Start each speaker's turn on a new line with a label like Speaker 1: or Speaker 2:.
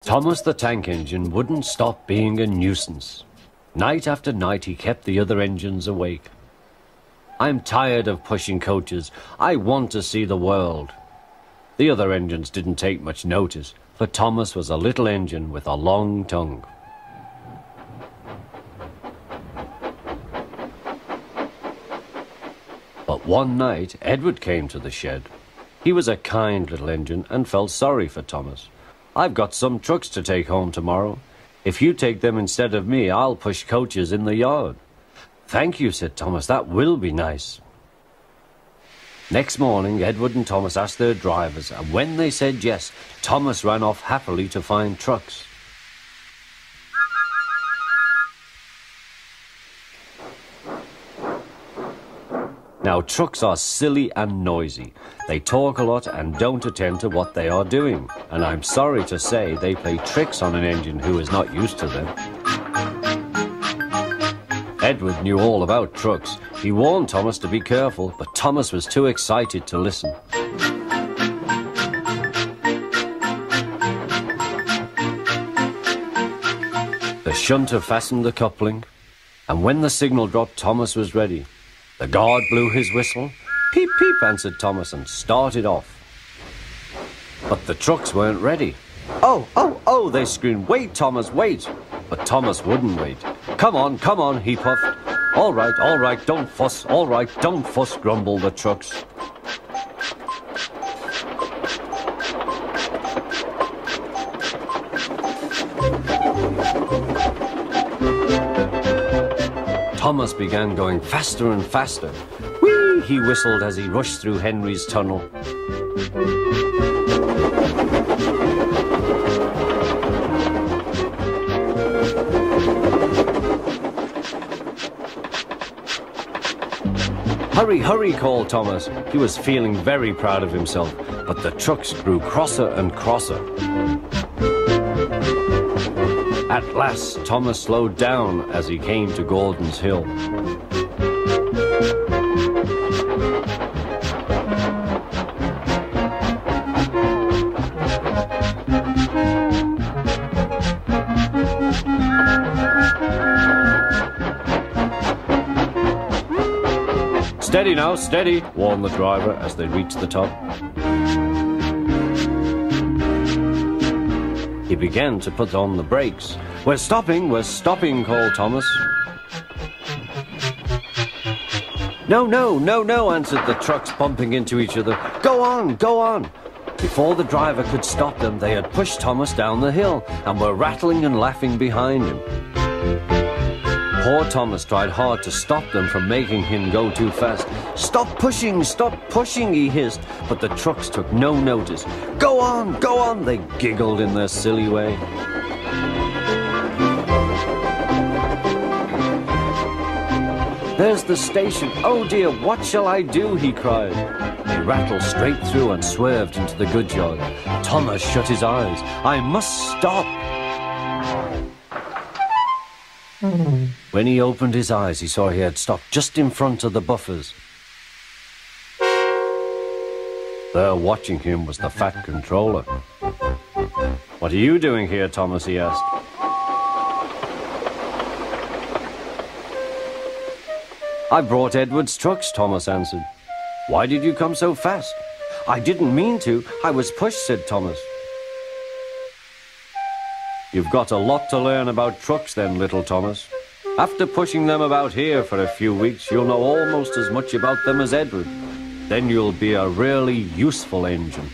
Speaker 1: Thomas the tank engine wouldn't stop being a nuisance. Night after night he kept the other engines awake. "I'm tired of pushing coaches. I want to see the world." The other engines didn't take much notice, for Thomas was a little engine with a long tongue. But one night, Edward came to the shed. He was a kind little engine and felt sorry for Thomas. "I've got some trucks to take home tomorrow. If you take them instead of me, I'll push coaches in the yard." "Thank you," said Thomas. "That will be nice." Next morning, Edward and Thomas asked their drivers, and when they said yes, Thomas ran off happily to find trucks. Now, trucks are silly and noisy. They talk a lot and don't attend to what they are doing. And I'm sorry to say they play tricks on an engine who is not used to them. Edward knew all about trucks. He warned Thomas to be careful, but Thomas was too excited to listen. The shunter fastened the coupling, and when the signal dropped, Thomas was ready. The guard blew his whistle. "Peep, peep," answered Thomas, and started off. But the trucks weren't ready. "Oh, oh, oh," they screamed. "Wait, Thomas, wait." But Thomas wouldn't wait. Come on," he puffed. All right, don't fuss. All right, don't fuss," grumbled the trucks. Thomas began going faster and faster. "Whee!" he whistled as he rushed through Henry's tunnel. "Hurry, hurry," called Thomas. He was feeling very proud of himself, but the trucks grew crosser and crosser. At last, Thomas slowed down as he came to Gordon's Hill. "Steady now, steady," warned the driver as they reached the top. He began to put on the brakes. We're stopping," called Thomas. No," answered the trucks, bumping into each other. Go on." Before the driver could stop them, they had pushed Thomas down the hill and were rattling and laughing behind him. Poor Thomas tried hard to stop them from making him go too fast. Stop pushing, he hissed, but the trucks took no notice. Go on, they giggled in their silly way. "There's the station. Oh dear, what shall I do?" he cried. They rattled straight through and swerved into the goods yard. Thomas shut his eyes. "I must stop." When he opened his eyes, he saw he had stopped just in front of the buffers. There watching him was the fat controller. "What are you doing here, Thomas?" he asked. "I brought Edward's trucks," Thomas answered. "Why did you come so fast?" "I didn't mean to. I was pushed," said Thomas. "You've got a lot to learn about trucks then, little Thomas. After pushing them about here for a few weeks, you'll know almost as much about them as Edward. Then you'll be a really useful engine."